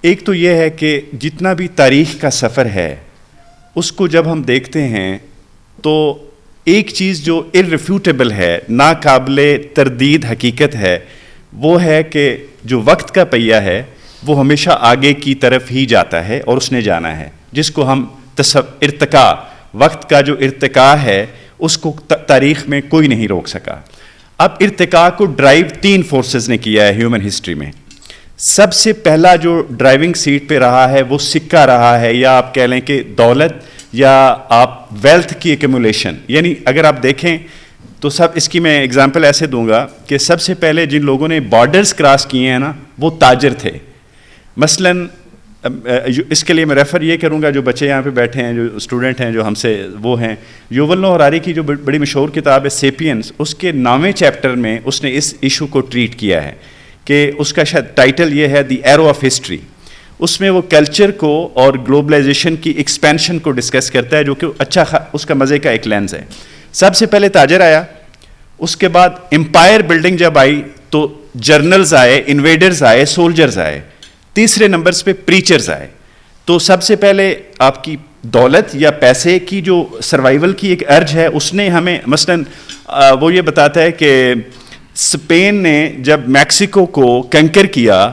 ایک تو یہ ہے کہ جتنا بھی تاریخ کا سفر ہے اس کو جب ہم دیکھتے ہیں تو ایک چیز جو irrefutable ہے، ناقابل تردید حقیقت ہے، وہ ہے کہ جو وقت کا پہیہ ہے وہ ہمیشہ آگے کی طرف ہی جاتا ہے اور اس نے جانا ہے، جس کو ہم ارتقاء، وقت کا جو ارتقاء ہے اس کو تاریخ میں کوئی نہیں روک سکا۔ اب ارتقاء کو ڈرائیو 3 فورسز نے کیا ہے ہیومن ہسٹری میں۔ سب سے پہلا جو ڈرائیونگ سیٹ پہ رہا ہے وہ سکہ رہا ہے، یا آپ کہہ لیں کہ دولت یا آپ ویلتھ کی ایکومولیشن۔ یعنی اگر آپ دیکھیں تو اس کی میں اگزامپل ایسے دوں گا کہ سب سے پہلے جن لوگوں نے بارڈرز کراس کیے ہیں نا وہ تاجر تھے۔ مثلاً اس کے لیے میں ریفر یہ کروں گا، جو بچے یہاں پہ بیٹھے ہیں، جو اسٹوڈنٹ ہیں جو ہم سے وہ ہیں، یوول نوح ہراری کی جو بڑی مشہور کتاب ہے سیپینس، اس کے 9ویں چیپٹر میں اس نے اس ایشو کو ٹریٹ کیا ہے کہ اس کا شاید ٹائٹل یہ ہے دی ایرو آف ہسٹری۔ اس میں وہ کلچر کو اور گلوبلائزیشن کی ایکسپینشن کو ڈسکس کرتا ہے، جو کہ اچھا اس کا مزے کا ایک لینز ہے۔ سب سے پہلے تاجر آیا، اس کے بعد امپائر بلڈنگ جب آئی تو جرنلز آئے، انویڈرز آئے، سولجرز آئے، تیسرے نمبرز پہ پریچرز آئے۔ تو سب سے پہلے آپ کی دولت یا پیسے کی جو سروائیول کی ایک ارج ہے اس نے ہمیں، مثلاً وہ یہ بتاتا ہے کہ اسپین نے جب میکسیکو کو کنکر کیا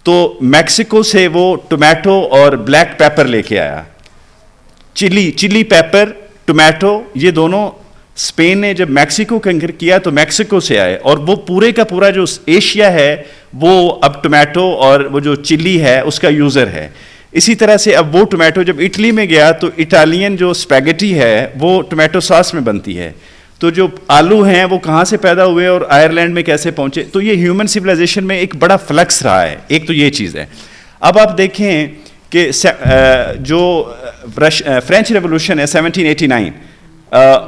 تو میکسیکو سے وہ ٹومیٹو اور بلیک پیپر لے کے آیا، چلی پیپر، ٹومیٹو، یہ دونوں اسپین نے جب میکسیکو کنکر کیا تو میکسیکو سے آئے، اور وہ پورے کا پورا جو ایشیا ہے وہ اب ٹومیٹو اور وہ جو چلی ہے اس کا یوزر ہے۔ اسی طرح سے اب وہ ٹومیٹو جب اٹلی میں گیا تو اٹالین جو اسپیگیٹی ہے وہ ٹومیٹو ساس میں بنتی ہے۔ تو جو آلو ہیں وہ کہاں سے پیدا ہوئے اور آئرلینڈ میں کیسے پہنچے، تو یہ ہیومن سویلائزیشن میں ایک بڑا فلکس رہا ہے۔ ایک تو یہ چیز ہے۔ اب آپ دیکھیں کہ جو فرینچ ریولوشن ہے 1789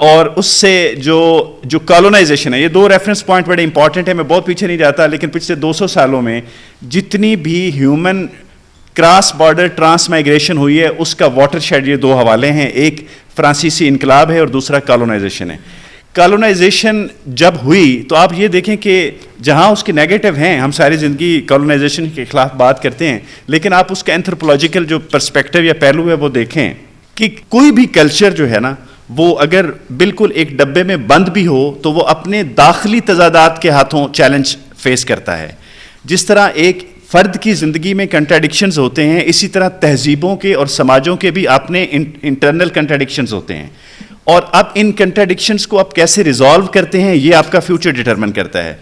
اور اس سے جو کالونائزیشن ہے، یہ 2 ریفرنس پوائنٹ بڑے امپورٹنٹ ہیں، میں بہت پیچھے نہیں جاتا، لیکن پچھلے 200 سالوں میں جتنی بھی human cross border trans migration ہوئی ہے اس کا واٹر شیڈ یہ 2 حوالے ہیں، ایک فرانسیسی انقلاب ہے اور دوسرا کالونائزیشن ہے۔ کالونائزیشن جب ہوئی تو آپ یہ دیکھیں کہ جہاں اس کے نیگیٹو ہیں، ہم ساری زندگی کالونائزیشن کے خلاف بات کرتے ہیں، لیکن آپ اس کا اینتھروپولوجیکل جو پرسپیکٹو یا پہلو ہے وہ دیکھیں کہ کوئی بھی کلچر جو ہے نا وہ اگر بالکل ایک ڈبے میں بند بھی ہو تو وہ اپنے داخلی تضادات کے ہاتھوں چیلنج فیس کرتا ہے۔ جس طرح ایک فرد کی زندگی میں کنٹراڈکشنز ہوتے ہیں، اسی طرح تہذیبوں کے اور سماجوں کے بھی اپنے انٹرنل کنٹراڈکشنز ہوتے ہیں، اور اب ان کنٹراڈکشنز کو آپ کیسے ریزالو کرتے ہیں یہ آپ کا فیوچر ڈٹرمن کرتا ہے۔